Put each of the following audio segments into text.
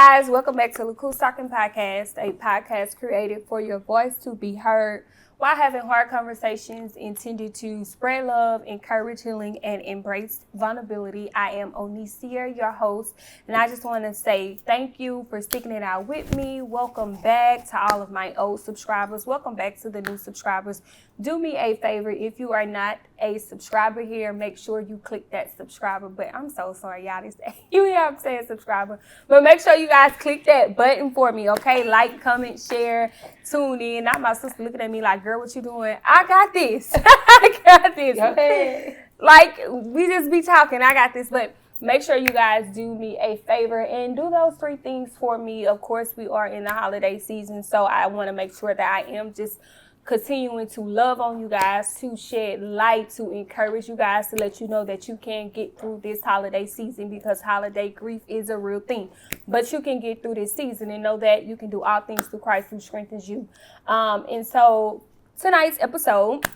guys, welcome back to the Cool Talking Podcast, a podcast created for your voice to be heard while having hard conversations intended to spread love, encourage healing, and embrace vulnerability. I am Onicia, your host, and I just want to say thank you for sticking it out with me. Welcome back to all of my old subscribers. Welcome back to the new subscribers. Do me a favor, if you are not a subscriber here, make sure you click that subscriber button. I'm so sorry, y'all. You hear I'm saying subscriber, but make sure you guys click that button for me, okay? Like, comment, share, tune in. Not my sister looking at me like, girl, what you doing? I got this. I got this. Okay. Like, we just be talking. I got this, but make sure you guys do me a favor and do those 3 things for me. Of course, we are in the holiday season, so I want to make sure that I am just continuing to love on you guys, to shed light, to encourage you guys, to let you know that you can get through this holiday season, because holiday grief is a real thing. But you can get through this season and know that you can do all things through Christ who strengthens you. And so tonight's episode,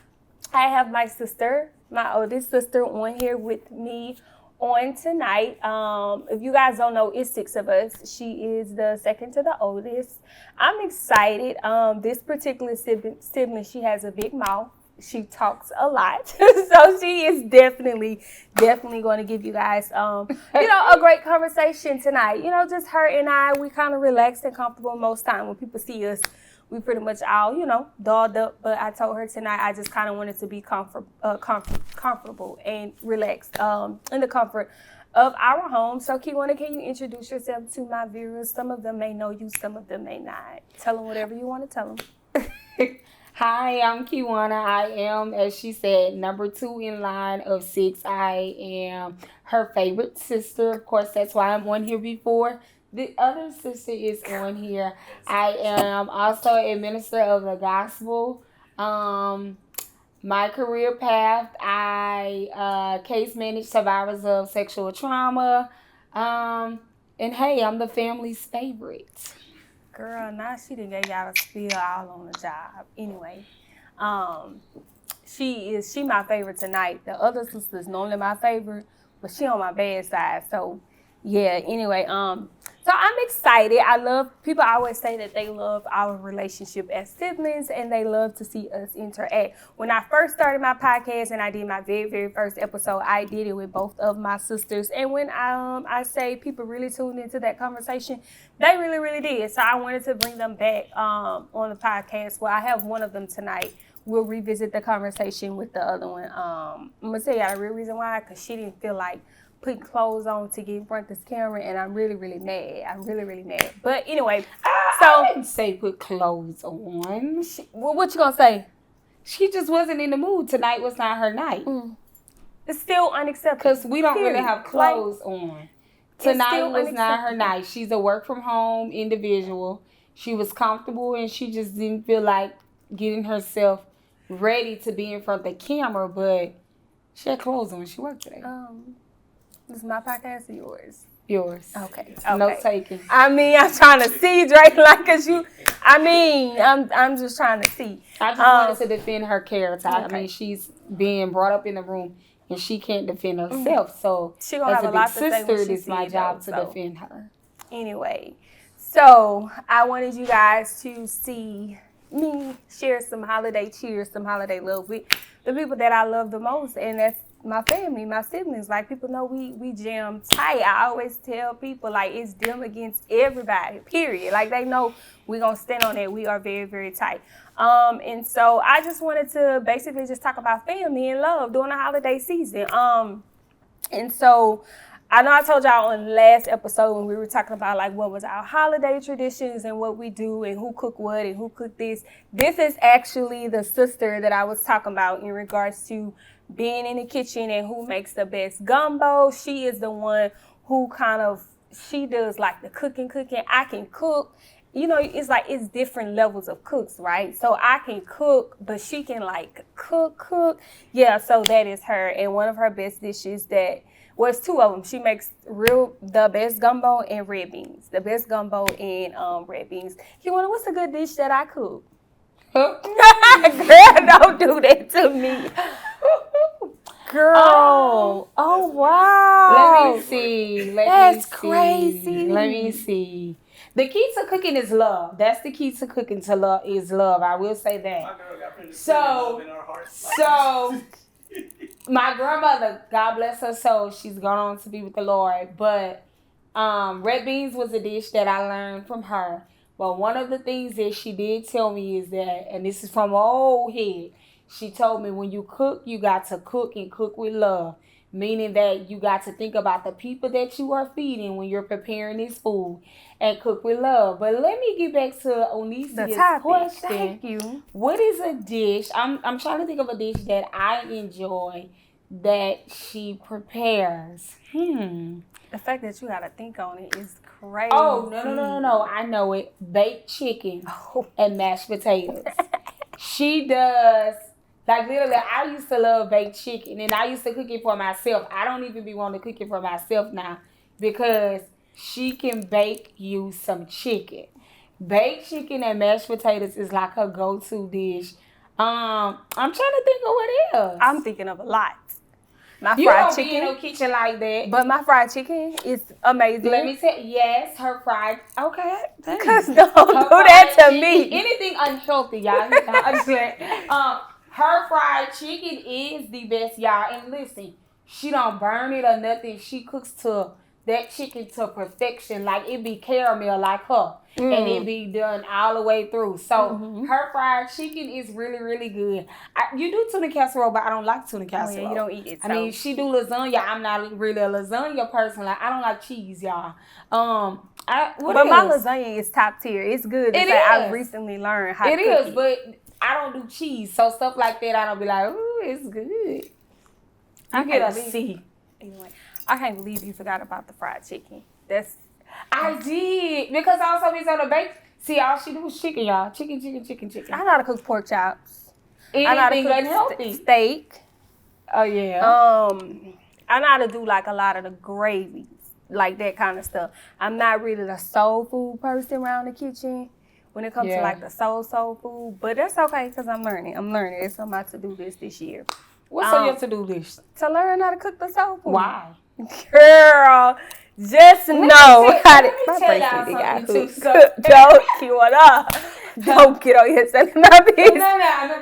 I have my sister, my oldest sister, on here with me on tonight. If you guys don't know, it's 6 of us. She is the second to the oldest. I'm excited. This particular sibling, she has a big mouth. She talks a lot. So she is definitely going to give you guys, a great conversation tonight. Just her and I, we kind of relaxed and comfortable most time. When people see us, we pretty much all, dolled up. But I told her tonight I just kind of wanted to be comfortable and relaxed in the comfort of our home. So, Kiwanna, can you introduce yourself to my viewers? Some of them may know you, some of them may not. Tell them whatever you want to tell them. Hi, I'm Kiwanna. I am, as she said, number 2 in line of 6. I am her favorite sister. Of course, that's why I'm on here before the other sister is on here. I am also a minister of the gospel. My career path, I case manage survivors of sexual trauma. And hey, I'm the family's favorite. Girl, now she done gave y'all a spiel all on the job. Anyway, she my favorite tonight. The other sister's normally my favorite, but she on my bad side. So yeah, anyway, so I'm excited. People always say that they love our relationship as siblings and they love to see us interact. When I first started my podcast and I did my very, very first episode, I did it with both of my sisters. And when I say people really tuned into that conversation, they really, really did. So I wanted to bring them back on the podcast. Well, I have one of them tonight. We'll revisit the conversation with the other one. I'm going to tell y'all the real reason why, because she didn't feel like put clothes on to get in front of this camera, and I'm really, really mad. I'm really, really mad. But anyway, I didn't say put clothes on. What you gonna say? She just wasn't in the mood. Tonight was not her night. It's still unacceptable. Because we don't really have clothes on. Tonight was not her night. She's a work from home individual. She was comfortable and she just didn't feel like getting herself ready to be in front of the camera, but she had clothes on when she worked today. This is my podcast or yours? Yours. Okay. No taking. I mean, I'm trying to see, Drake, I'm just trying to see. I just wanted to defend her character. Okay. I mean, she's being brought up in the room and she can't defend herself. So she gonna as have a a lot big to say sister, when it she is my see job it, to though, defend her. Anyway, so I wanted you guys to see me share some holiday cheers, some holiday love with the people that I love the most, and that's my family, my siblings. Like, people know we jam tight. I always tell people, like, it's them against everybody, period. Like, they know we gonna stand on it. We are very, very tight. And so I just wanted to basically just talk about family and love during the holiday season. And so I know I told y'all on the last episode when we were talking about, like, what was our holiday traditions and what we do and who cook what and who cooked this. This is actually the sister that I was talking about in regards to being in the kitchen and who makes the best gumbo. She is the one who she does like the cooking. I can cook. It's like it's different levels of cooks, right? So I can cook, but she can like cook. Yeah, so that is her. And one of her best dishes it's 2 of them. She makes the best gumbo and red beans. The best gumbo and red beans. Kiwanna, what's a good dish that I cook? Girl, don't do that to me. Girl. Oh, wow. Let me see. That's crazy. Let me see. The key to cooking is love. That's the key to cooking to love is love. I will say that. My girl got pretty So, in her heart. so my grandmother, God bless her soul, she's gone on to be with the Lord. But red beans was a dish that I learned from her. But one of the things that she did tell me is that, and this is from her old head, she told me when you cook, you got to cook and cook with love. Meaning that you got to think about the people that you are feeding when you're preparing this food and cook with love. But let me get back to Onisia's question. Thank you. What is a dish? I'm trying to think of a dish that I enjoy that she prepares. The fact that you gotta think on it is crazy. Oh, no. I know it. Baked chicken and mashed potatoes. She does. Like, literally, I used to love baked chicken, and I used to cook it for myself. I don't even be wanting to cook it for myself now because she can bake you some chicken. Baked chicken and mashed potatoes is like her go-to dish. I'm trying to think of what else. I'm thinking of a lot. My you fried don't chicken. be in no kitchen like that. But my fried chicken is amazing. Let me tell you, yes, her fried. Okay. Because don't do that to me. Anything unhealthy, y'all. Her fried chicken is the best, y'all. And listen, she don't burn it or nothing. She cooks to that chicken to perfection. Like, it be caramel like her. And it be done all the way through. So, her fried chicken is really, really good. You do tuna casserole, but I don't like tuna casserole. Oh, yeah, you don't eat it. So. I mean, she do lasagna. I'm not really a lasagna person. Like, I don't like cheese, y'all. But my lasagna is top tier. It's good. I've recently learned how to cook it. But I don't do cheese, so stuff like that, I don't be like, ooh, it's good. I get a C. Anyway, I can't believe you forgot about the fried chicken. I did, because I also be on the bake. See, all she do is chicken, y'all. Chicken. I know how to cook pork chops. Anything unhealthy. Steak. Oh, yeah. I know how to do, like, a lot of the gravies, like that kind of stuff. I'm not really the soul food person around the kitchen. When it comes to like the soul food, but that's okay because I'm learning. It's on my to-do list this year. What's on your to-do list? To learn how to cook the soul food. Why? Girl, just know how to. My bracelet got hooked. Don't Kiwanna. Don't get on your selling my business. No,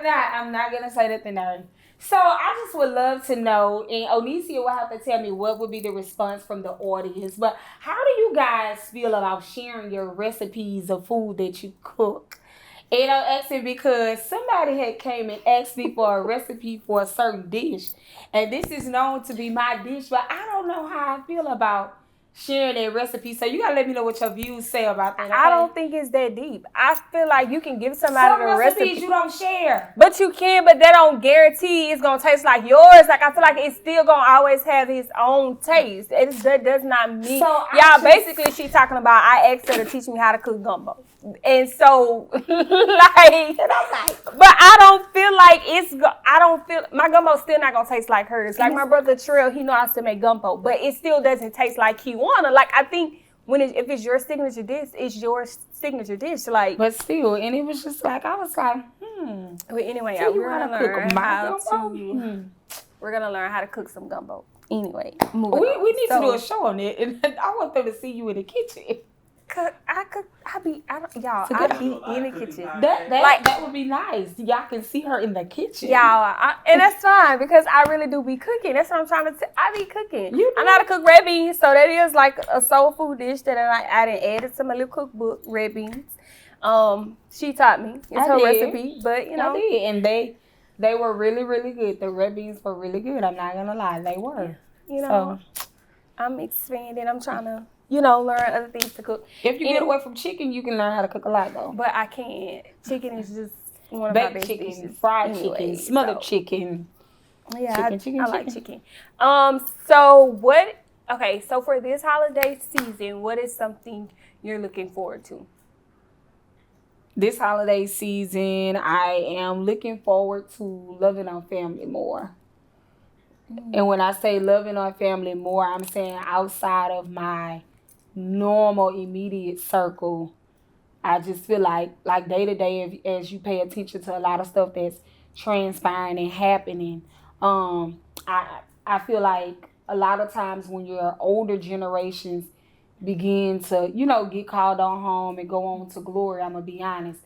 I'm not gonna say nothing now. So I just would love to know, and Onicia will have to tell me what would be the response from the audience. But how do you guys feel about sharing your recipes of food that you cook? And I'm asking because somebody had came and asked me for a recipe for a certain dish, and this is known to be my dish, but I don't know how I feel about sharing that recipe. So you gotta let me know what your views say about that. Okay? I don't think it's that deep. I feel like you can give somebody the recipe. You don't share. But you can, but that don't guarantee it's gonna taste like yours. Like, I feel like it's still gonna always have its own taste. That does not mean basically she talking about I asked her to teach me how to cook gumbo. And so, but I don't feel my gumbo's still not gonna taste like hers. Like my brother Trill, he knows how to make gumbo, but it still doesn't taste like Kiwanna. Like, I think if it's your signature dish, it's your signature dish. Like, but still, and it was just like I was like, But anyway, we're gonna learn how to cook some gumbo. Anyway, we need to do a show on it, and I want them to see you in the kitchen. I be in the kitchen. That would be nice. Y'all can see her in the kitchen. Y'all, and that's fine because I really do be cooking. That's what I'm trying to say. I be cooking. I know how to cook red beans, so that is like a soul food dish that I done added to my little cookbook, red beans. She taught me. It's her recipe, but you know. I did, and they were really, really good. The red beans were really good. I'm not gonna lie, they were. So I'm expanding. I'm trying to learn other things to cook. If you get away from chicken, you can learn how to cook a lot, though. But I can't. Chicken is just one of my best dishes. Fried chicken, smothered chicken. Yeah, I like chicken. So for this holiday season, what is something you're looking forward to? This holiday season, I am looking forward to loving our family more. And when I say loving our family more, I'm saying outside of my normal immediate circle. I just feel like day to day, as you pay attention to a lot of stuff that's transpiring and happening, I feel like a lot of times when your older generations begin to, get called on home and go on to glory, I'm gonna be honest.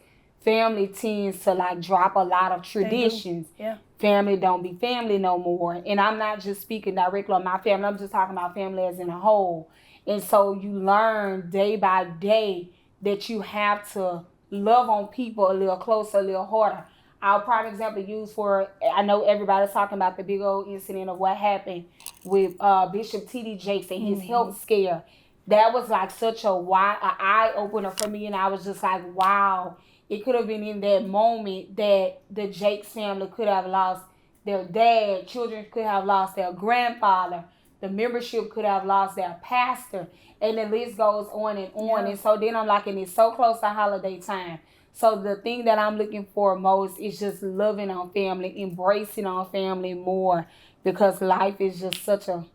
Family tends to like drop a lot of traditions. Yeah. Family don't be family no more. And I'm not just speaking directly on my family, I'm just talking about family as in a whole. And so you learn day by day that you have to love on people a little closer, a little harder. Our prime example used for, I know everybody's talking about the big old incident of what happened with Bishop T.D. Jakes and his health scare. That was like such a eye opener for me, and I was just like, wow. It could have been in that moment that the Jakes family could have lost their dad, children could have lost their grandfather, the membership could have lost their pastor, and the list goes on and on. Yeah. And so then I'm like, and it's so close to holiday time. So the thing that I'm looking for most is just loving our family, embracing our family more, because life is just such a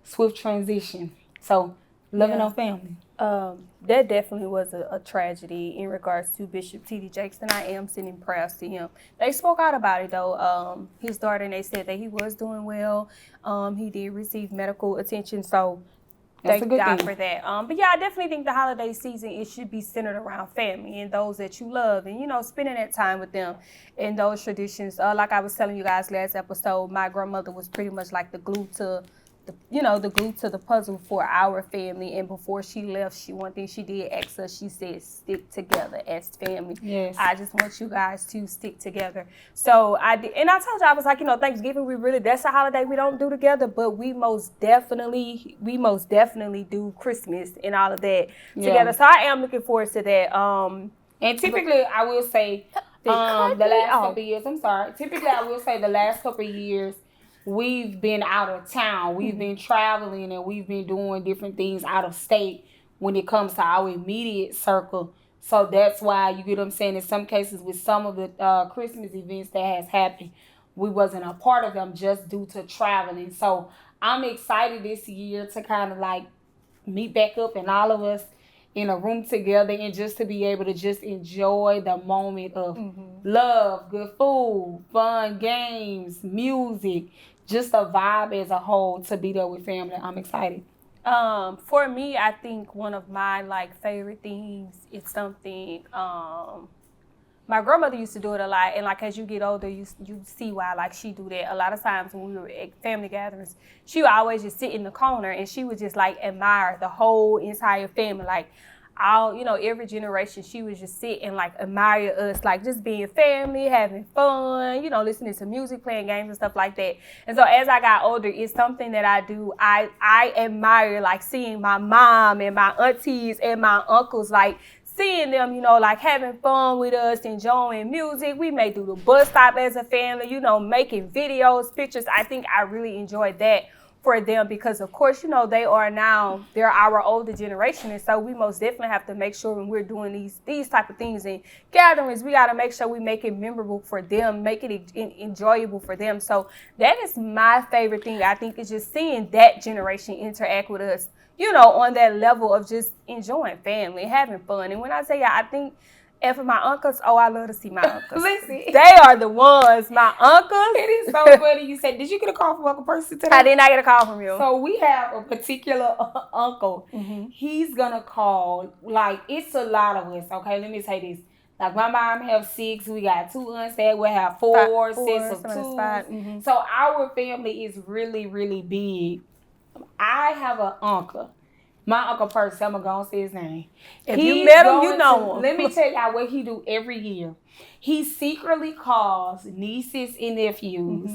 swift transition. So loving our family. That definitely was a tragedy in regards to Bishop T.D. Jakes, and I am sending prayers to him. They spoke out about it though. His daughter, and they said that he was doing well. He did receive medical attention, so thank God for that. But yeah, I definitely think the holiday season, it should be centered around family and those that you love, and spending that time with them and those traditions. Like I was telling you guys last episode, my grandmother was pretty much like the glue to the puzzle for our family. And before she left, one thing she did ask us, she said, stick together as family. Yes. I just want you guys to stick together. So I did, and I told you, I was like, Thanksgiving, that's a holiday we don't do together, but we most definitely do Christmas and all of that together. So I am looking forward to that. And typically, I will say, the last couple of years, I'm sorry. Typically, I will say the last couple of years, we've been out of town. We've been traveling, and we've been doing different things out of state when it comes to our immediate circle. So that's why, you get what I'm saying, in some cases with some of the Christmas events that has happened, we wasn't a part of them just due to traveling. So I'm excited this year to kind of like meet back up, and all of us in a room together, and just to be able to just enjoy the moment of love, good food, fun games, music, just a vibe as a whole, to be there with family. I'm excited. For me, I think one of my favorite things is something my grandmother used to do it a lot, and as you get older, you see why she do that. A lot of times when we were at family gatherings, she would always just sit in the corner, and she would just admire the whole entire family, every generation. She would just sit and admire us, just being family, having fun, listening to music, playing games and stuff like that. And so as I got older, it's something that I do. I admire seeing my mom and my aunties and my uncles, seeing them, having fun with us, enjoying music. We may do the bus stop as a family, making videos, pictures. I think I really enjoyed that for them because, of course, they're our older generation. And so we most definitely have to make sure when we're doing these type of things and gatherings, we got to make sure we make it memorable for them, make it enjoyable for them. So that is my favorite thing. I think is just seeing that generation interact with us, on that level of just enjoying family, having fun. And when I say I think, and for my uncles, I love to see my uncles. Listen, they are the ones, my uncles. It is so funny you said, did you get a call from Uncle Percy today? I did not get a call from you. So we have a particular uncle. He's going to call, it's a lot of us, okay? Let me say this. My mom have 6, we got 2 aunts that will have 4 sets of 2. So our family is really, really big. I have an uncle. My Uncle Percy, I'm going to go and say his name. If you met him, you know him. Let me tell y'all what he do every year. He secretly calls nieces and nephews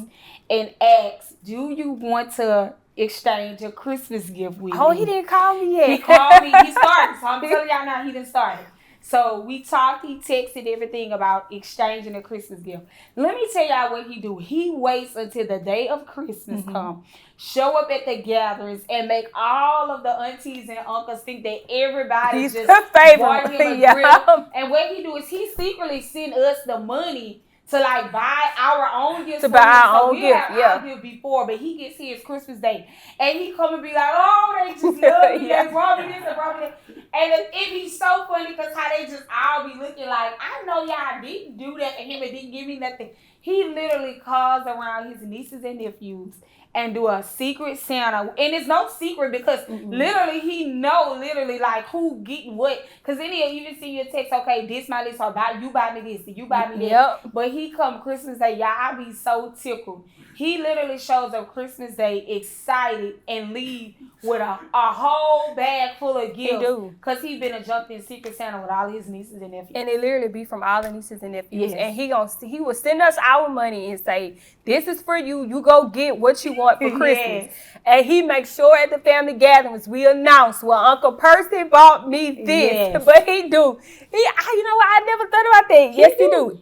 and asks, do you want to exchange a Christmas gift with me? Oh, he didn't call me yet. He called me. He started. So I'm telling y'all now, he didn't start. So we talked, he texted everything about exchanging a Christmas gift. Let me tell y'all what he do. He waits until the day of Christmas come, show up at the gatherings, and make all of the aunties and uncles think that everybody's just bought him a grill. And what he do is he secretly send us the money to buy our own gifts. To buy our own gift, our gift before, but he gets his Christmas Day, and he come and be like, "Oh, they just love me. They brought me this, they brought me that." And it be so funny because how they just all be looking like, I know y'all didn't do that for him and didn't give me nothing. He literally calls around his nieces and nephews and do a secret Santa. And it's no secret because literally he know literally like who getting what. Because then he'll even see your text, okay, this my list, or you buy me this, you buy me that. Yep. But he come Christmas Day, y'all, I be so tickled. He literally shows up Christmas Day excited and leave with a whole bag full of gifts. He do. Because he been a jumped in Secret Santa with all his nieces and nephews. And it literally be from all the nieces and nephews. Yes. And he will send us our money and say, this is for you. You go get what you want for Christmas. Yes. And he makes sure at the family gatherings we announce, well, Uncle Percy bought me this. Yes. But he do. You know what? I never thought about that. Yes, he do.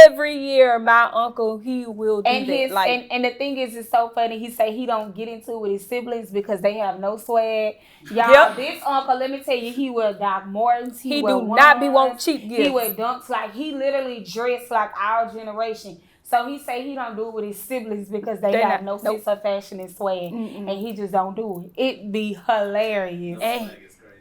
Every year, my uncle, he will do that. And the thing is, it's so funny. He say he don't get into it with his siblings because they have no swag. Y'all, this uncle, let me tell you, he wear Doc Martens. He do not be want cheap gifts. He wear dunks. Like, he literally dressed like our generation. So he say he don't do it with his siblings because they have no sense of fashion and swag. And he just don't do it. It be hilarious.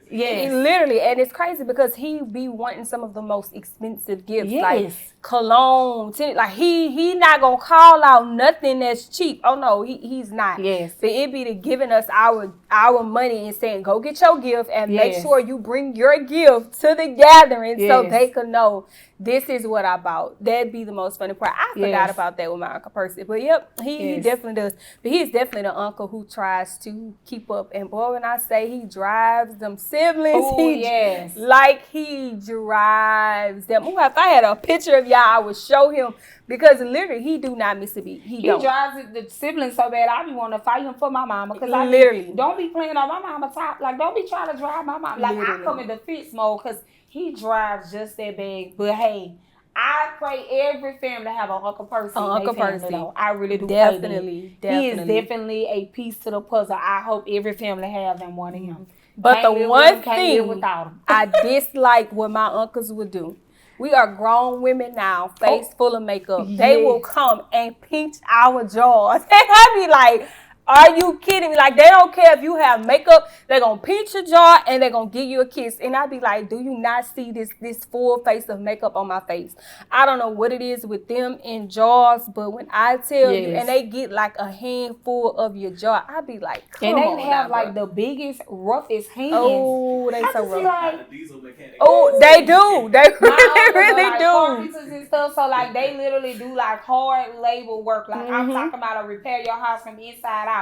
Yes. Literally, and it's crazy because he be wanting some of the most expensive gifts, like cologne. Like he not gonna call out nothing that's cheap. Oh no, he's not. Yes. But it be the giving us our money and saying, go get your gift and make sure you bring your gift to the gathering so they can know this is what I bought. That'd be the most funny part. I forgot about that with my Uncle Percy. But he definitely does. But he's definitely the uncle who tries to keep up. And boy, when I say he drives them siblings, like he drives them. Ooh, if I had a picture of y'all, I would show him. Because literally, he do not miss a beat. He drives the siblings so bad, I be wanting to fight him for my mama. Because don't be playing on my mama top. Like, don't be trying to drive my mama. Like, I come in defense mode because he drives just that big. But hey, I pray every family have an Uncle Percy. Uncle Percy. I really do. Definitely. He is definitely a piece to the puzzle. I hope every family has them one of him. But the one thing I dislike what my uncles would do. We are grown women now, face full of makeup. They will come and pinch our jaws. And I be like, are you kidding me? Like, they don't care if you have makeup. They're going to pinch your jaw and they're going to give you a kiss. And I be like, do you not see this full face of makeup on my face? I don't know what it is with them and jaws, but when I tell you, and they get like a handful of your jaw, I be like, come on. And they have like the biggest, roughest hands. Oh, they so rough. Like, they do. They really do. Carpenters and stuff. So like they literally do like hard labor work. Like I'm talking about repair your house from inside out.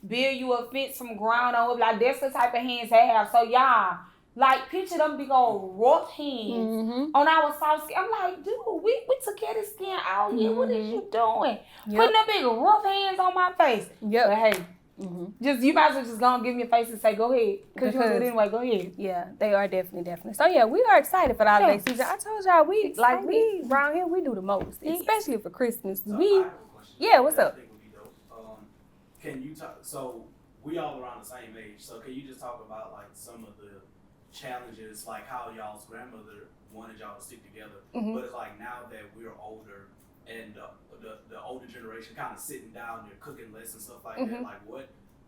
Build you a fence from ground up. Like that's the type of hands they have. So y'all, like picture them big old rough hands on our soft skin. I'm like, dude, we took care of the skin out here. What is you doing? Putting them big rough hands on my face. But hey, just you might as well just go and give me a face and say, go ahead. Because you do it anyway, go ahead. Yeah, they are definitely. So yeah, we are excited for the holiday season. I told y'all we around here we do the most, especially for Christmas. What's up? Can you talk? So we all around the same age. So can you just talk about like some of the challenges, like how y'all's grandmother wanted y'all to stick together, but it's like now that we're older and the older generation kind of sitting down, you're cooking less and stuff like that. Like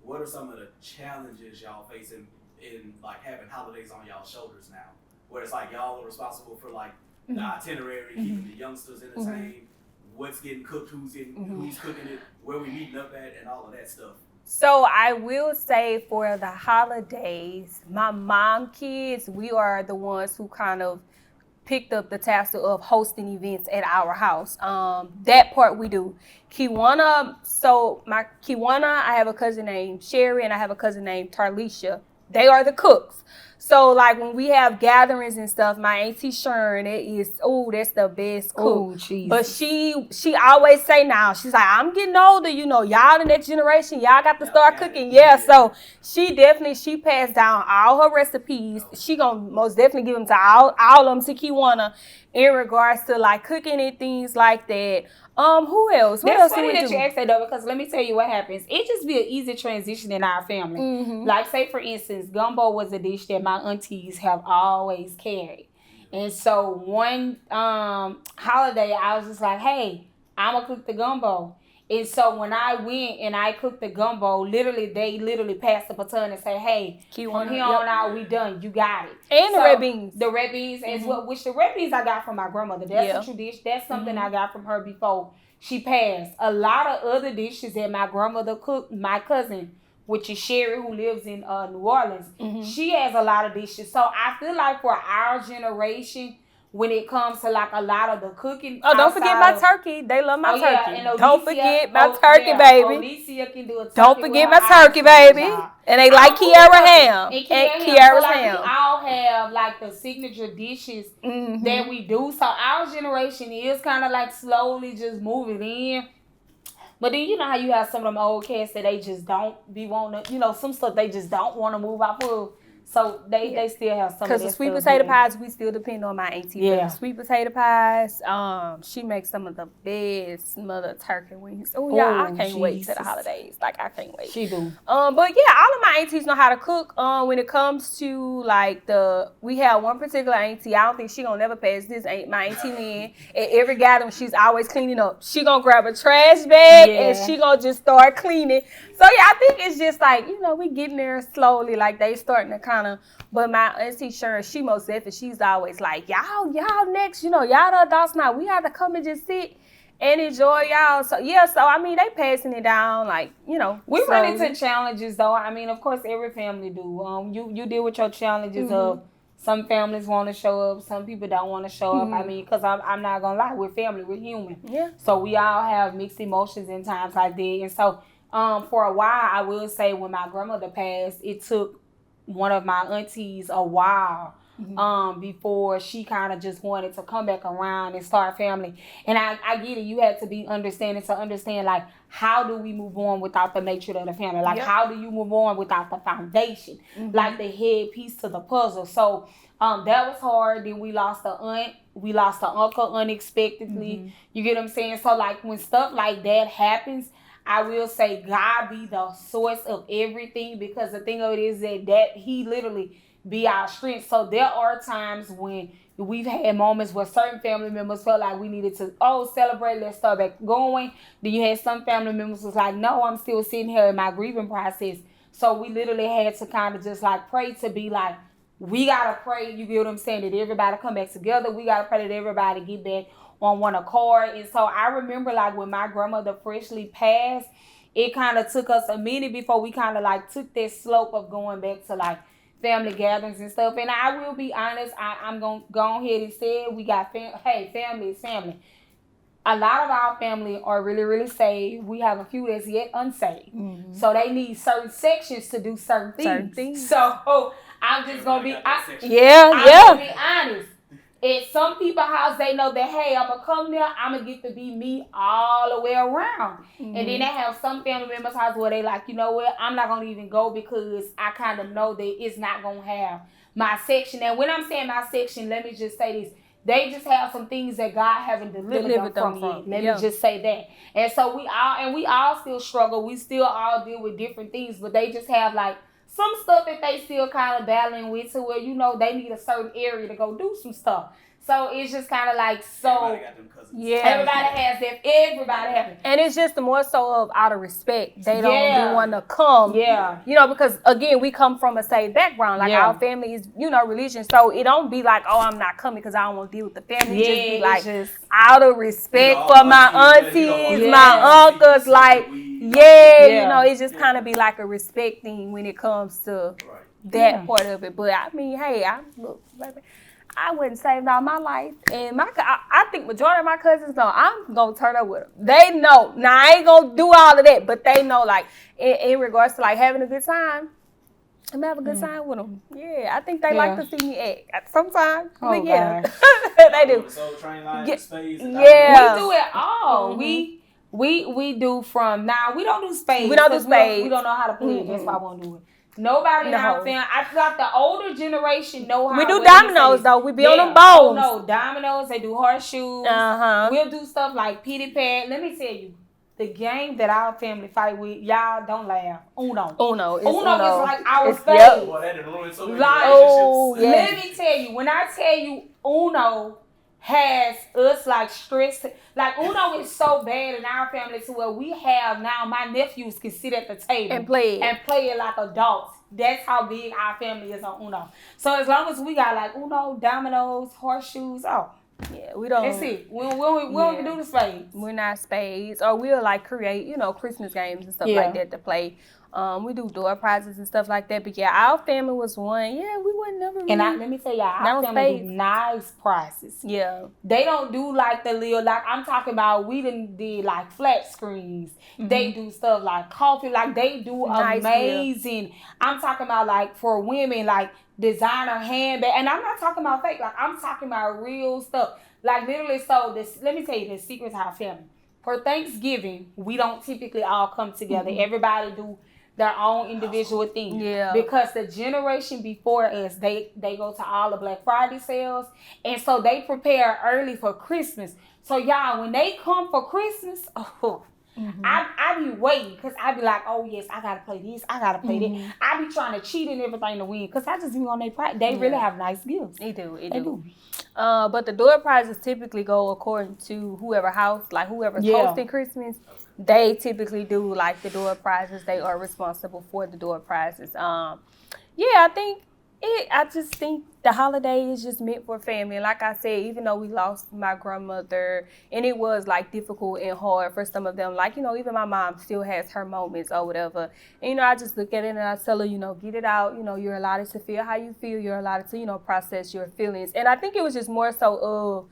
what are some of the challenges y'all facing in like having holidays on y'all's shoulders now, where it's like y'all are responsible for like the itinerary, keeping the youngsters entertained. What's getting cooked, who's cooking it, where we meeting up at, and all of that stuff. So I will say for the holidays, my mom kids, we are the ones who kind of picked up the task of hosting events at our house. That part we do. Kiwanna, I have a cousin named Sherry and I have a cousin named Tarlisha. They are the cooks. So, like, when we have gatherings and stuff, my auntie Sharon, that's the best cook. Oh, jeez. But she always say now, she's like, I'm getting older, y'all the next generation, y'all got to start cooking. So she passed down all her recipes. She gonna most definitely give them to all of them to Kiwanna in regards to, like, cooking and things like that. Who else? That's funny that you asked that though, because let me tell you what happens. It just be an easy transition in our family. Like, say for instance, gumbo was a dish that my aunties have always carried. And so one holiday, I was just like, hey, I'm gonna cook the gumbo. And so when I went and I cooked the gumbo, they passed the baton and say, hey, from here on out, we done. You got it. And the red beans. The red beans as well, which the red beans I got from my grandmother. That's a tradition. That's something I got from her before she passed. A lot of other dishes that my grandmother cooked, my cousin, which is Sherry, who lives in New Orleans, she has a lot of dishes. So I feel like for our generation, when it comes to like a lot of the cooking. Oh, don't forget my turkey. They love my turkey. Yeah, and don't forget my turkey, baby. Alicia can do a turkey. Don't forget my turkey, baby. And they like Kiara ham. And Kiara's ham. We all have like the signature dishes that we do. So our generation is kind of like slowly just moving in. But then you know how you have some of them old cats that they just don't be wanting to, you know, some stuff they just don't want to move off of. So they still have some of that. Because the sweet potato pies, we still depend on my auntie. Yeah. Sweet potato pies, she makes some of the best smothered turkey wings. Oh, yeah, I can't wait to the holidays. Like, I can't wait. She do. But yeah, all of my aunties know how to cook. When it comes to like we have one particular auntie, I don't think she gonna never pass this. My auntie Lynn, at every gathering, she's always cleaning up. She gonna grab a trash bag and she gonna just start cleaning. So yeah, I think it's just like, you know, we getting there slowly. Like they starting to kind of, but my auntie Sharon, she most definitely, she's always like, y'all next, you know, y'all the adults now. We have to come and just sit and enjoy y'all. So yeah, so I mean, they passing it down, like, you know. We run into challenges though. I mean, of course, every family do. You deal with your challenges of some families want to show up, some people don't want to show up. I mean, because I'm not gonna lie, we're family, we're human. Yeah. So we all have mixed emotions in times like that, and so. For a while, I will say when my grandmother passed, it took one of my aunties a while before she kind of just wanted to come back around and start family. And I get it. You had to be understanding to understand, like, how do we move on without the nature of the family? Like, how do you move on without the foundation? Like the head piece to the puzzle. So that was hard. Then we lost an aunt. We lost an uncle unexpectedly. You get what I'm saying? So, like, when stuff like that happens, I will say God be the source of everything, because the thing of it is that he literally be our strength. So there are times when we've had moments where certain family members felt like we needed to, celebrate, let's start back going. Then you had some family members was like, no, I'm still sitting here in my grieving process. So we literally had to kind of just like pray to be like, we got to pray, you get what I'm saying, that everybody come back together. We got to pray that everybody get back on one accord. And so I remember like when my grandmother freshly passed, it kind of took us a minute before we kind of like took that slope of going back to like family gatherings and stuff. And I will be honest, I'm going to go ahead and say we got, family is family. A lot of our family are really, really saved. We have a few that's yet unsaved. So they need certain sections to do certain things. So I'm just going to be, I'm going to be honest. At some people's house, they know that, hey, I'm going to come there, I'm going to get to be me all the way around. And then they have some family members' house where they like, you know what, I'm not going to even go because I kind of know that it's not going to have my section. And when I'm saying my section, let me just say this. They just have some things that God haven't delivered them from yet. Let me just say that. And so we all still struggle. We still all deal with different things, but they just have like some stuff that they still kind of battling with, to where, you know, they need a certain area to go do some stuff. So it's just kind of like, everybody got them cousins. Everybody has that. Everybody has it. And it's just the more so of out of respect. They don't want to come. Yeah. You know, because again, we come from a safe background. Like our family is, you know, religion. So it don't be like, oh, I'm not coming because I don't want to deal with the family. It just be like out of respect for my aunties, my uncles, like, you know, it just kind of be like a respect thing when it comes to that part of it. But I mean, hey, I wasn't saved all my life, and I think majority of my cousins know I'm gonna turn up with them. They know. Now I ain't gonna do all of that, but they know, like in regards to like having a good time, I'm gonna have a good time with them. Yeah, I think they like to see me act sometimes. But they do. So train line, spades, we do it all. We do from now. We don't do spades. We don't do spades. We don't know how to play it. That's why I won't do it. Nobody in our family. I thought the older generation know how. We do dominoes though. We be on them bones. Oh no, dominoes. They do horseshoes. We'll do stuff like pity pat. Let me tell you, the game that our family fight with, y'all don't laugh. Uno is like our favorite. Let me tell you, when I tell you Uno has us like stressed. Like Uno is so bad in our family to where we have now my nephews can sit at the table and play it like adults. That's how big our family is on Uno. So as long as we got like Uno, dominoes, horseshoes, Yeah, we don't. That's it. We don't even do the spades. We're not spades, or we'll like create, Christmas games and stuff like that to play. We do door prizes and stuff like that. But yeah, our family was one. Yeah, we would never. Really, and let me tell y'all, our family do nice prizes. Yeah, they don't do like the little I'm talking about. We did like flat screens. Mm-hmm. They do stuff like coffee. Like they do nice amazing. Gifts. I'm talking about like for women like designer handbag, and I'm not talking about fake. Like I'm talking about real stuff. Like literally. So let me tell you the secret to our family. For Thanksgiving, we don't typically all come together. Mm-hmm. Everybody do their own individual thing. Yeah. Because the generation before us, they go to all the Black Friday sales. And so they prepare early for Christmas. So y'all, when they come for Christmas, I be waiting. Because I be like, oh yes, I got to play this. I got to play that. I be trying to cheat and everything to win. Because I just be on their price. They really have nice gifts. They do. But the door prizes typically go according to whoever's hosting Christmas. They typically do like the door prizes. They are responsible for the door prizes. I just think the holiday is just meant for family. Like I said, even though we lost my grandmother and it was like difficult and hard for some of them, like, even my mom still has her moments or whatever. And, I just look at it and I tell her, get it out. You're allowed to feel how you feel. You're allowed to, process your feelings. And I think it was just more so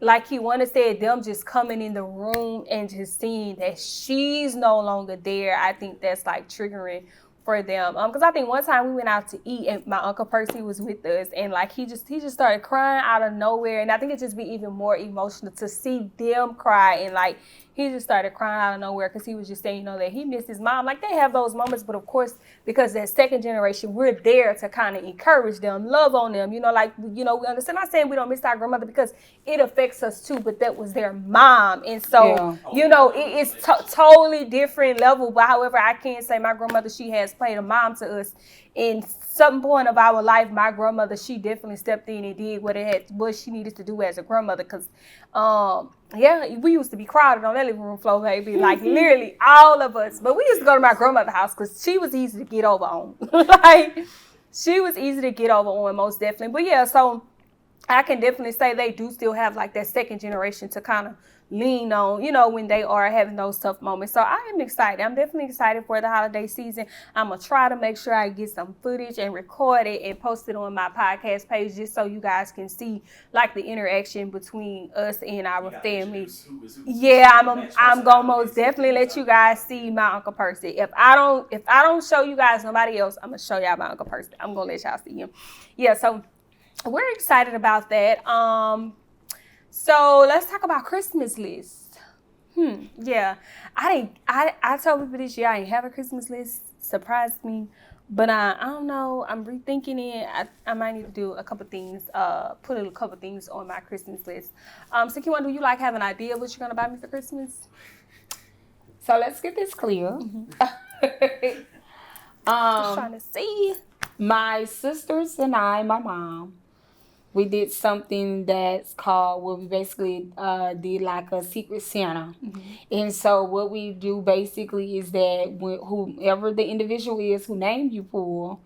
like Kiwanna said, them just coming in the room and just seeing that she's no longer there. I think that's like triggering for them. Because I think one time we went out to eat and my Uncle Percy was with us, and like he just started crying out of nowhere. And I think it just be even more emotional to see them cry, and like he just started crying out of nowhere because he was just saying, that he missed his mom. Like they have those moments, but of course, because that second generation, we're there to kind of encourage them, love on them, we understand. I'm not saying we don't miss our grandmother because it affects us too, but that was their mom. And so, it's totally different level. But however, I can say my grandmother, she has played a mom to us. In some point of our life, my grandmother, she definitely stepped in and did what she needed to do as a grandmother. Because, we used to be crowded on that living room floor, baby. Like literally all of us. But we used to go to my grandmother's house because she was easy to get over on. She was easy to get over on, most definitely. But yeah, so I can definitely say they do still have like that second generation to kind of lean on, when they are having those tough moments. So I am excited. I'm definitely excited for the holiday season. I'm going to try to make sure I get some footage and record it and post it on my podcast page just so you guys can see like the interaction between us and our family. Yeah, I'm going to most definitely let you guys see my Uncle Percy. If I don't show you guys nobody else, I'm going to show y'all my Uncle Percy. I'm going to let y'all see him. Yeah, so we're excited about that. So let's talk about Christmas list. Yeah, I told people this year I ain't have a Christmas list. Surprised me, but I don't know. I'm rethinking it. I might need to do a couple things. Put a couple things on my Christmas list. So Kiwanna, do you like have an idea of what you're gonna buy me for Christmas? So let's get this clear. Just trying to see. My sisters and I, my mom, we did something that's called, we basically did like a secret Santa. Mm-hmm. And so what we do basically is that whoever the individual is who named you for,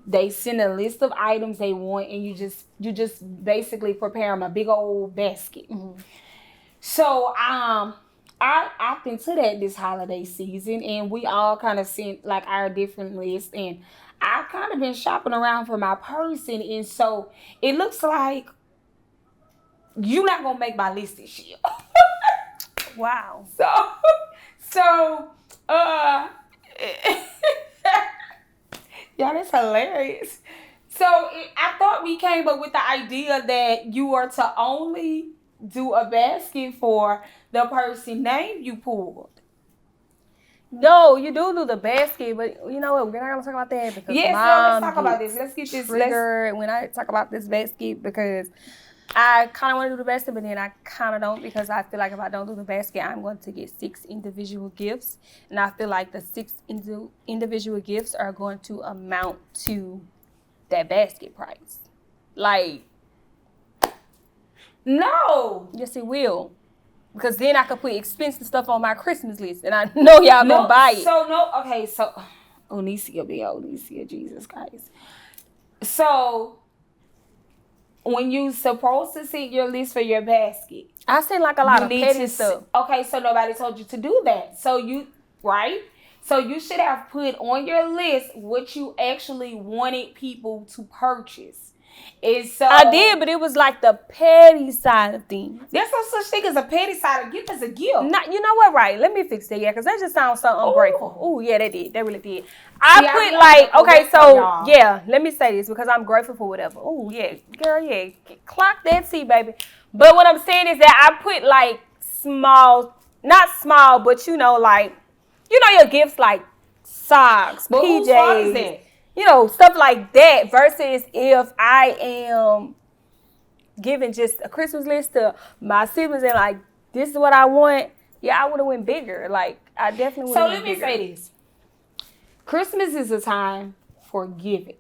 they send a list of items they want, and you just basically prepare them a big old basket. Mm-hmm. So I opted into that this holiday season, and we all kind of sent like our different lists, and I've kind of been shopping around for my person, and so it looks like you're not gonna make my list this year. Wow. So, y'all, that's hilarious. So I thought we came up with the idea that you are to only do a basket for the person name you pulled. No, you do the basket, but you know what? We're not gonna talk about that because so let's talk about this. Let's get this triggered when I talk about this basket because I kind of want to do the basket, but then I kind of don't because I feel like if I don't do the basket, I'm going to get 6 individual gifts, and I feel like the 6 individual gifts are going to amount to that basket price. Like, no. Yes, it will. Because then I could put expensive stuff on my Christmas list, and I know y'all gonna buy it. So Onicia, Jesus Christ. So when you supposed to send your list for your basket, I send like a lot of petty stuff. Okay, so nobody told you to do that. So right? So you should have put on your list what you actually wanted people to purchase. And so I did, but it was like the petty side of things. There's no such thing as a petty side of gift as a gift. Not, you know what? Right? Let me fix that. Yeah, because that just sounds so ungrateful. Oh, yeah, they did. They really did. I put okay, so yeah. Let me say this because I'm grateful for whatever. Oh yeah, girl, yeah, clock that T, baby. But what I'm saying is that I put like small, not small, but like your gifts like socks, but PJs. Whose fault is that? Stuff like that versus if I am giving just a Christmas list to my siblings and like, this is what I want. Yeah, I would have went bigger. Like, I definitely would have went bigger. So let me say this. Christmas is a time for giving.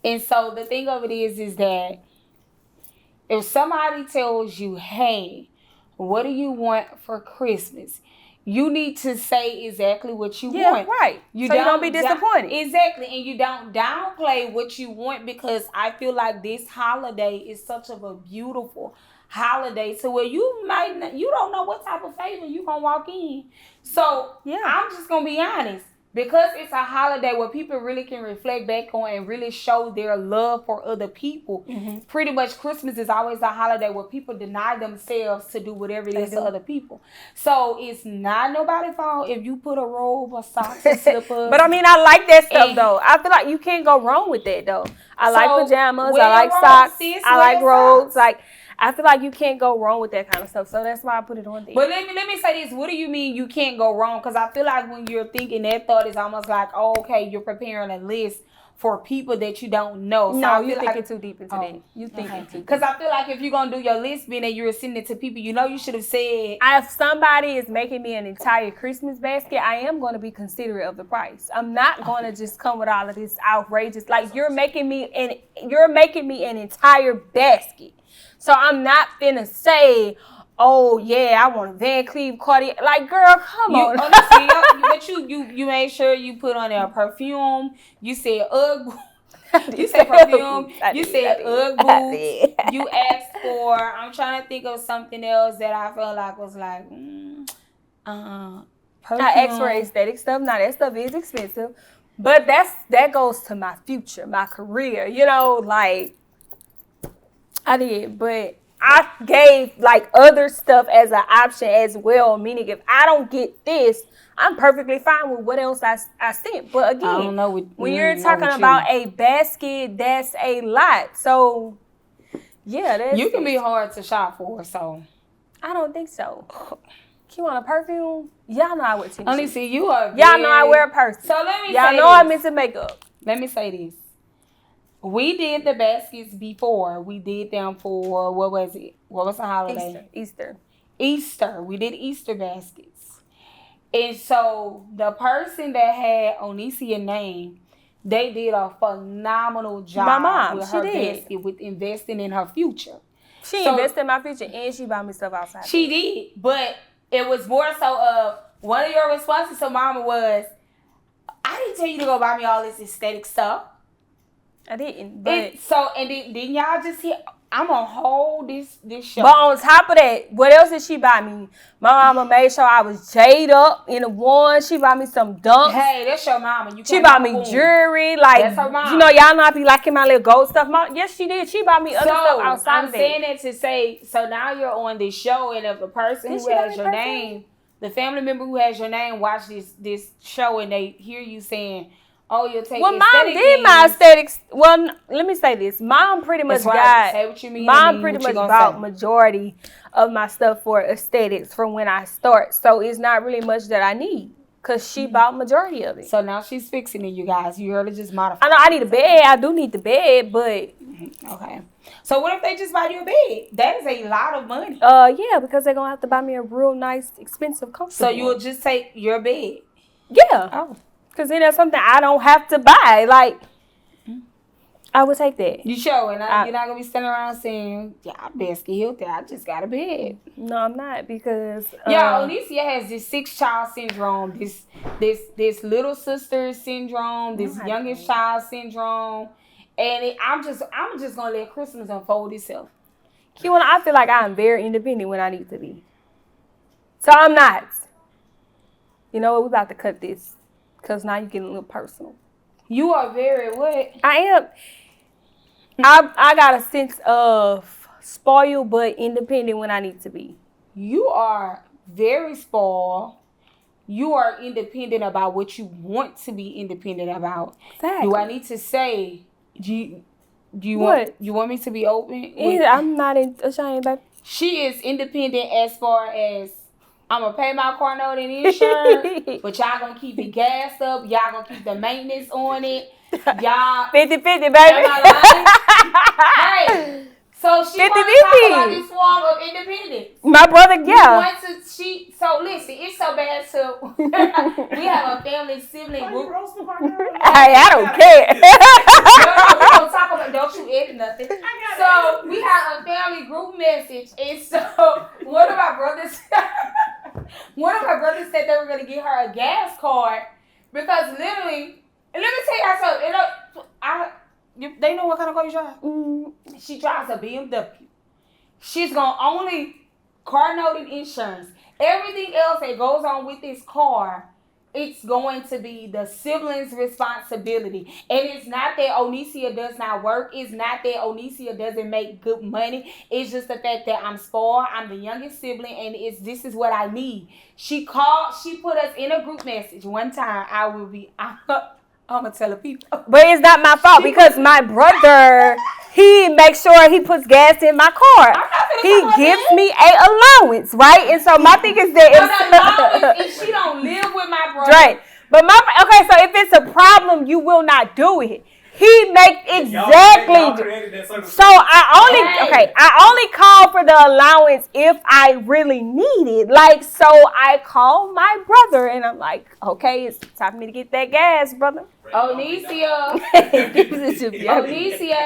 And so the thing of it is that if somebody tells you, hey, what do you want for Christmas? You need to say exactly what you want. Right. You don't be disappointed. Exactly. And you don't downplay what you want because I feel like this holiday is such of a beautiful holiday to where you don't know what type of favor you're going to walk in. So I'm just going to be honest. Because it's a holiday where people really can reflect back on and really show their love for other people. Mm-hmm. Pretty much Christmas is always a holiday where people deny themselves to do whatever it is to other people. So it's not nobody's fault if you put a robe or socks or slippers. But I mean, I like that stuff though. I feel like you can't go wrong with that though. I like pajamas. I like socks. I like robes. Like, I feel like you can't go wrong with that kind of stuff. So that's why I put it on there. But let me say this. What do you mean you can't go wrong? Because I feel like when you're thinking that thought is almost like, oh, okay, you're preparing a list for people that you don't know. So no, you're thinking too deep into that. You thinking too deep. Because I feel like if you're going to do your list being that you're sending it to people, you should have said. If somebody is making me an entire Christmas basket, I am going to be considerate of the price. I'm not going to just come with all of this outrageous. Like, you're making me an entire basket. So I'm not finna say, oh yeah, I want a Van Cleef Cartier. Like, girl, come on. Honestly, but you made sure you put on there perfume. You said Ugg. You said perfume. You said Ugg boots. You asked for. I'm trying to think of something else that I felt like was like, perfume. I asked for aesthetic stuff. Now that stuff is expensive, but that goes to my future, my career. Like. I did, but I gave like other stuff as an option as well. Meaning, if I don't get this, I'm perfectly fine with what else I sent. But again, I don't know when you're talking about a basket, that's a lot. So, yeah, you can be hard to shop for. So, I don't think so. Kiwanna perfume? Y'all know I wear t-shirts. Only see you are. Y'all know I wear a purse. So let me. Y'all know I'm into makeup. Let me say this. We did the baskets before. We did them for, what was it? What was the holiday? Easter. We did Easter baskets. And so the person that had Onisio's name, they did a phenomenal job with her basket, with investing in her future. She invested in my future and she bought me stuff outside. She did. But it was more so of, one of your responses to Mama was, I didn't tell you to go buy me all this aesthetic stuff. I didn't. But then y'all just hear, I'm gonna hold this show. But on top of that, what else did she buy me? My mama made sure I was jade up in the one. She bought me some dunks. Hey, that's your mama. She bought me jewelry. Like, that's her mama. Y'all know I be liking my little gold stuff. Yes, she did. She bought me other stuff outside of that. I'm saying that to say, so now you're on this show, and if the person who has your name, the family member who has your name, watch this show, and they hear you saying, oh, you'll take Mom did my aesthetics. Well, let me say this. Mom pretty much say what you mean. Mom pretty much bought majority of my stuff for aesthetics from when I start. So it's not really much that I need because she bought majority of it. So now she's fixing it, you guys. You heard her just modify. I know I need a bed. I do need the bed, but okay. So what if they just buy you a bed? That is a lot of money. Yeah, because they're gonna have to buy me a real nice, expensive, comfortable. So you'll just take your bed? Yeah. Oh. Because then that's something I don't have to buy. Like, I would take that. You sure? And you're not going to be standing around saying, yeah, I best get healthy. I just got a bed. No, I'm not because... Onicia has this 6-child syndrome, this little sister syndrome, this youngest child syndrome. And I'm just gonna let Christmas unfold itself. Kiwanna, I feel like I'm very independent when I need to be. So I'm not. You know what? We're about to cut this because now you're getting a little personal. You are very what? I am. I got a sense of spoiled but independent when I need to be. You are very spoiled. You are independent about what you want to be independent about. Exactly. Do I need to say? Do you What? want me to be open? Yeah, I'm not ashamed, baby. She is independent as far as I'm gonna pay my car note and insurance, but y'all gonna keep it gassed up. Y'all gonna keep the maintenance on it. Y'all 50-50, baby. Am I lying? Hey, so she want to talk about this form of independence. My brother, yeah. So listen, it's so bad too. We have a family sibling group. I don't care. No, we don't talk about. Don't you edit nothing. So we have a family group message, and so one of my brothers said they were gonna get her a gas card because literally. And let me tell you something. They know what kind of car you drive? She drives a BMW. She's going to only car note and insurance. Everything else that goes on with this car, it's going to be the siblings' responsibility. And it's not that Onicia does not work. It's not that Onicia doesn't make good money. It's just the fact that I'm spoiled. I'm the youngest sibling, and this is what I need. She put us in a group message one time. I'm going to tell the people. But it's not my fault because my brother, he makes sure he puts gas in my car. He gives me a allowance, right? And so my thing is that if she don't live with my brother. Right. But okay, so if it's a problem, you will not do it. He makes exactly. So I only call for the allowance if I really need it. Like, so I call my brother and I'm like, okay, it's time for me to get that gas, brother. Onicia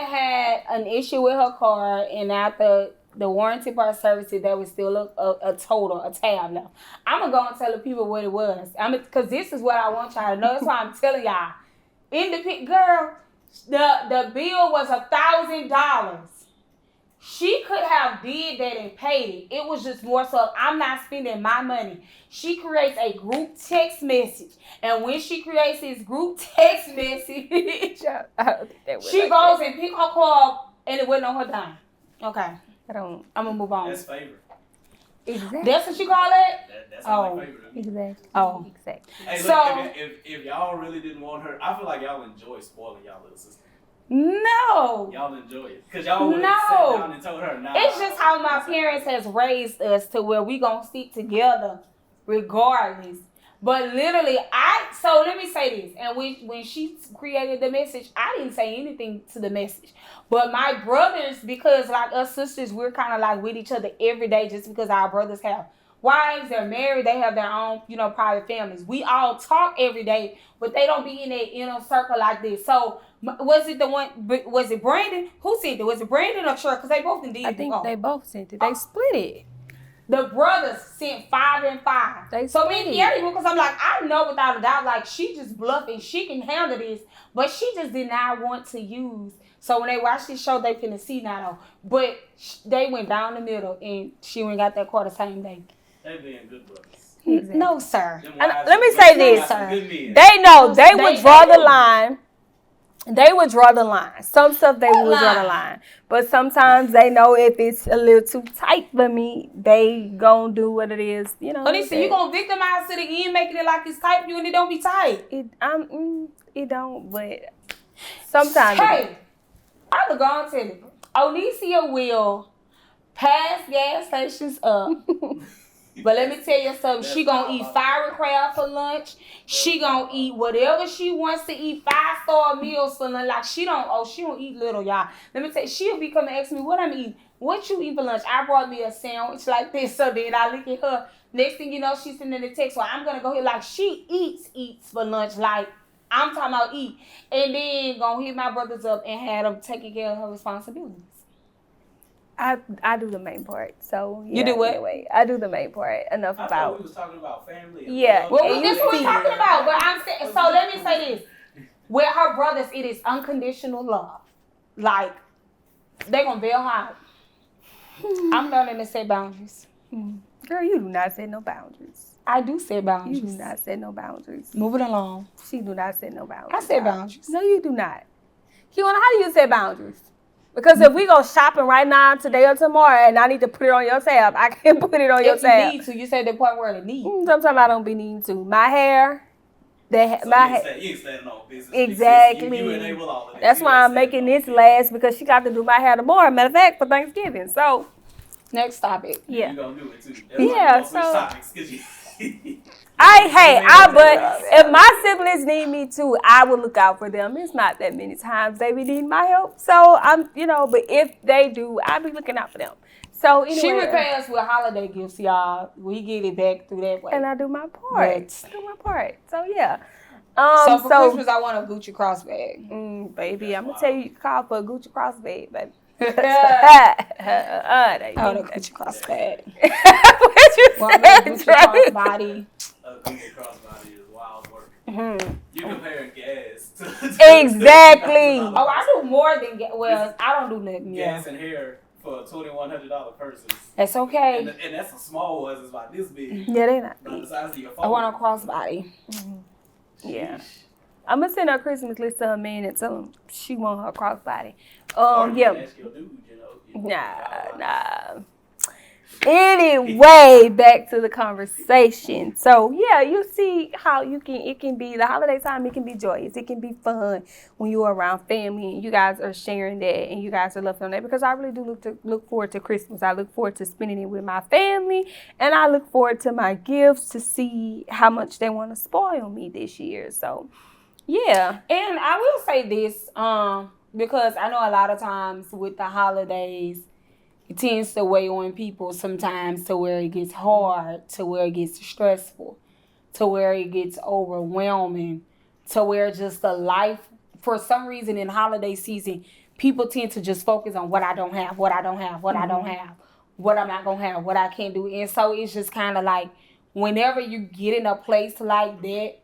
had an issue with her car, and after the warranty part services, there was still a tab left. I'm going to go and tell the people what it was. Because this is what I want y'all to know. That's why I'm telling y'all. Independent girl, the bill was $1,000. She could have did that and paid it. It was just more so I'm not spending my money. She creates a group text message. And when she creates this group text message, she goes and pick her car up and it wasn't on her dime. Okay. I'm going to move on. That's favorite. Exactly. That's what you call it? That's like favorite. Exactly. Oh. Exactly. Hey, look, if y'all really didn't want her, I feel like y'all enjoy spoiling y'all little sister. No. Y'all enjoy it. Because y'all would have sat down and told her, nah. It's just how my parents has raised us to where we going to stick together regardless. But literally, so let me say this. And when she created the message, I didn't say anything to the message. But my brothers, because like us sisters, we're kind of like with each other every day just because our brothers have wives, they're married, they have their own, private families. We all talk every day, but they don't be in that inner circle like this. So was it Brandon? Who sent it? Was it Brandon or Chuck? Because they both did. I think they both sent it. They split it. The brothers sent 5 and 5. So me and Gary, because I'm like, I know without a doubt, like she just bluffing. She can handle this, but she just did not want to use. So when they watch this show, they finna see now. But they went down the middle, and she went got that car the same day. They being good brothers. Exactly. No, sir. Let me say this, sir. They know they would draw the line. They would draw the line. Some stuff they would draw the line. But sometimes they know if it's a little too tight for me, they gonna do what it is, Listen, you gonna victimize to the end, making it like it's tight for you and it don't be tight. It don't, but sometimes. Hey, I was gonna tell you. Onicia will pass gas stations up. But let me tell you something. She gonna eat firecracker for lunch. She gonna eat whatever she wants to eat. 5-star meals for lunch. Like she don't eat little, y'all. Let me tell you, she'll be coming and ask me what I'm eating. What you eat for lunch? I brought me a sandwich like this. So then I look at her. Next thing you know, she's sending the text. So I'm gonna go here. Like she eats for lunch. Like I'm talking about eat. And then gonna hit my brothers up and have them taking care of her responsibilities. I do the main part. So yeah, you do what? Anyway, I do the main part. Enough I about. thought we was talking about family. Yeah. Well, this is what we're talking about. But I'm saying. So let me say this: with her brothers, it is unconditional love. like, they gonna bail hard. I'm learning to set boundaries. Girl, you do not set no boundaries. I do set boundaries. You do not set no boundaries. Moving along. She do not set no boundaries. I set boundaries. No, you do not. Kiwanna, how do you set boundaries? Because if we go shopping right now, today or tomorrow, and I need to put it on your tab, I can't put it on your tab. If you need to, you say the part where it needs. Sometimes I don't be needing to. My hair, You ain't standing on business. exactly. You enable all of that. That's why I'm making this last, because she got to do my hair tomorrow. Matter of fact, for Thanksgiving. So next topic. yeah. You gonna do it too. Yeah, so. Topics, 'cause you but if my siblings need me too, I will look out for them. It's not that many times they be needing my help. So I'm, but if they do, I'll be looking out for them. So anyway. She repay us with holiday gifts, y'all. We get it back through that way. And I do my part. So yeah. So for Christmas, I want a Gucci crossbag. Baby, I'm gonna tell you, call for a Gucci crossbag, baby. I want a Gucci crossbag. What you said, Gucci crossbody. A Gucci crossbody is wild work. Mm-hmm. You comparing gas to Exactly. Oh, I do more than gas. Well, I don't do nothing. Gas and hair for $2,100 purses. That's okay. And that's a small one. It's about this big. Yeah, they not. About the size of your phone. I want a crossbody. Yeah. I'm gonna send her a Christmas list to her man and tell him she want her crossbody. Or you Yeah. can ask your dude, Nah. Anyway, back to the conversation. So yeah, you see how it can be the holiday time. It can be joyous. It can be fun when you're around family and you guys are sharing that and you guys are loving on that. Because I really do look forward to Christmas. I look forward to spending it with my family, and I look forward to my gifts to see how much they want to spoil me this year. So yeah, and I will say this, because I know a lot of times with the holidays, it tends to weigh on people sometimes to where it gets hard, to where it gets stressful, to where it gets overwhelming, to where just the life, for some reason in holiday season, people tend to just focus on what I don't have, what I don't have, what I don't have, what I'm not going to have, what I can't do. And so it's just kind of like whenever you get in a place like that,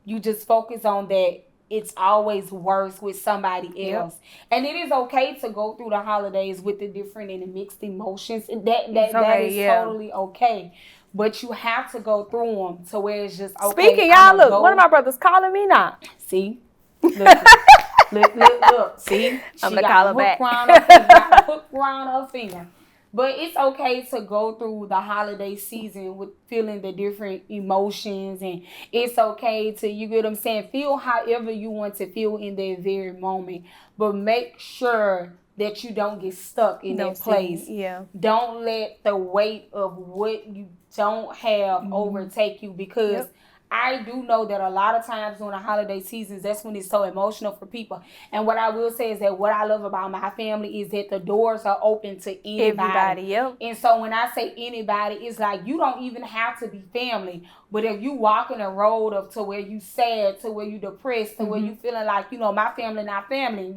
you just focus on that. It's always worse with somebody else. Yep. And it is okay to go through the holidays with the different and the mixed emotions. That is totally okay. But you have to go through them to where it's just okay. Speaking, y'all, look, one of my brothers calling me now. See? Look. Look. See? I'm going to call her back. Hook around her finger. But it's okay to go through the holiday season with feeling the different emotions, and it's okay to, you get what I'm saying, feel however you want to feel in that very moment. But make sure that you don't get stuck in that place. Yeah. Don't let the weight of what you don't have overtake you, because I do know that a lot of times during the holiday seasons, that's when it's so emotional for people. And what I will say is that what I love about my family is that the doors are open to anybody. Yep. And so when I say anybody, it's like you don't even have to be family. But if you walk in a road of to where you sad, to where you depressed, to where you feeling like, my family not family,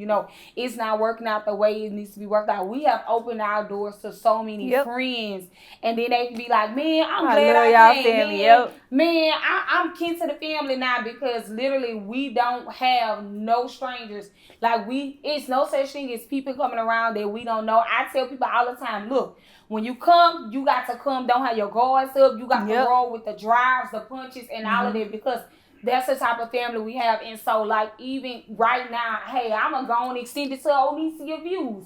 it's not working out the way it needs to be worked out. We have opened our doors to so many friends. And then they can be like, man, I'm glad I came. Family. Man, I'm kin to the family now, because literally we don't have no strangers. Like it's no such thing as people coming around that we don't know. I tell people all the time, look, when you come, you got to come. Don't have your guards up. You got to roll with the drives, the punches, and all of that, because that's the type of family we have. And so, like, even right now, hey, I'm going to go and extend it to Onicia Views.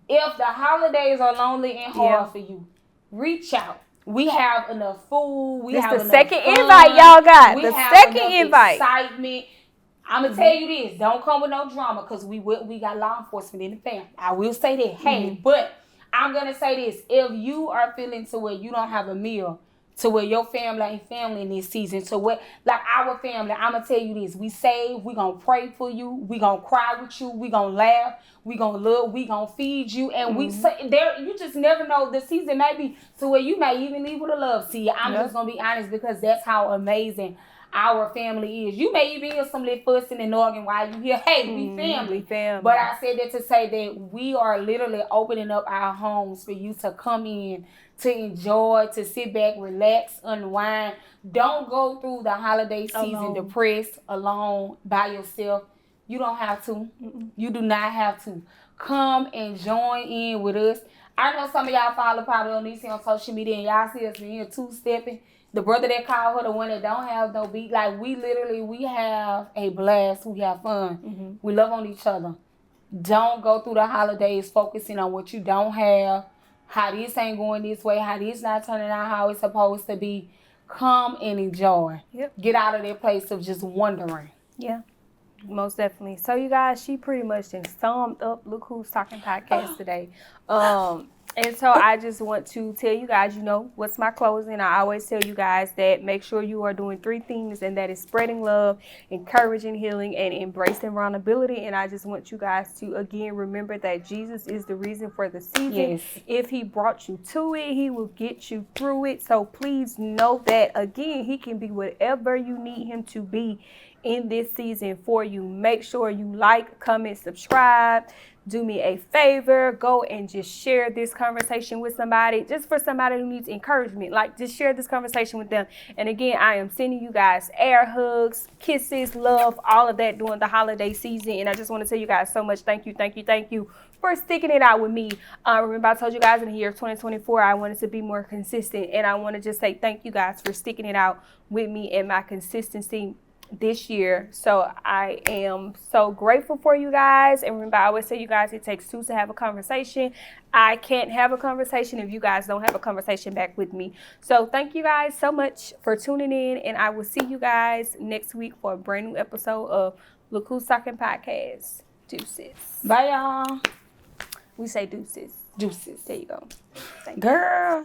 If the holidays are lonely and hard for you, reach out. We have enough food. We have enough second fun. invite y'all got. We the have second invite. Excitement. I'm going to tell you this. Don't come with no drama, because we got law enforcement in the family. I will say that. Hey, but I'm going to say this. If you are feeling to where you don't have a meal, to where your family ain't family in this season, to where, like our family, I'm going to tell you this. We save. We going to pray for you. We going to cry with you. We going to laugh. We going to love. We going to feed you. And we say, you just never know. The season may be to where you may even leave with a love seat. I'm just going to be honest, because that's how amazing our family is. You may even hear some little fussing and arguing while you hear, hey, we family. But I said that to say that we are literally opening up our homes for you to come in, to enjoy, to sit back, relax, unwind. Don't go through the holiday season depressed, alone, by yourself. You don't have to. Mm-mm. You do not have to. Come and join in with us. I know some of y'all follow probably on these on social media and y'all see us in here two-stepping. The brother that called her the one that don't have no beat. Like, we have a blast. We have fun. Mm-hmm. We love on each other. Don't go through the holidays focusing on what you don't have, how this ain't going this way, how this not turning out how it's supposed to be. Come and enjoy. Yep. Get out of that place of just wondering. Yeah. Most definitely. So you guys, she pretty much just summed up Look Who's Talking podcast today. And so I just want to tell you guys, what's my closing? I always tell you guys that make sure you are doing 3 things, and that is spreading love, encouraging healing, and embracing vulnerability. And I just want you guys to, again, remember that Jesus is the reason for the season. Yes. If he brought you to it, he will get you through it. So please know that, again, he can be whatever you need him to be in this season for you. Make sure you like, comment, subscribe. Do me a favor, go and just share this conversation with somebody, just for somebody who needs encouragement. Like, just share this conversation with them. And again, I am sending you guys air hugs, kisses, love, all of that during the holiday season. And I just want to tell you guys so much thank you for sticking it out with me. Remember, I told you guys in the year 2024 I wanted to be more consistent, and I want to just say thank you guys for sticking it out with me and my consistency this year. So I am so grateful for you guys. And remember, I always say, you guys, it takes 2 to have a conversation. I can't have a conversation if you guys don't have a conversation back with me. So thank you guys so much for tuning in, and I will see you guys next week for a brand new episode of Look Who's Talking podcast. Deuces. Bye, y'all. We say deuces. Deuces. There you go. Girl.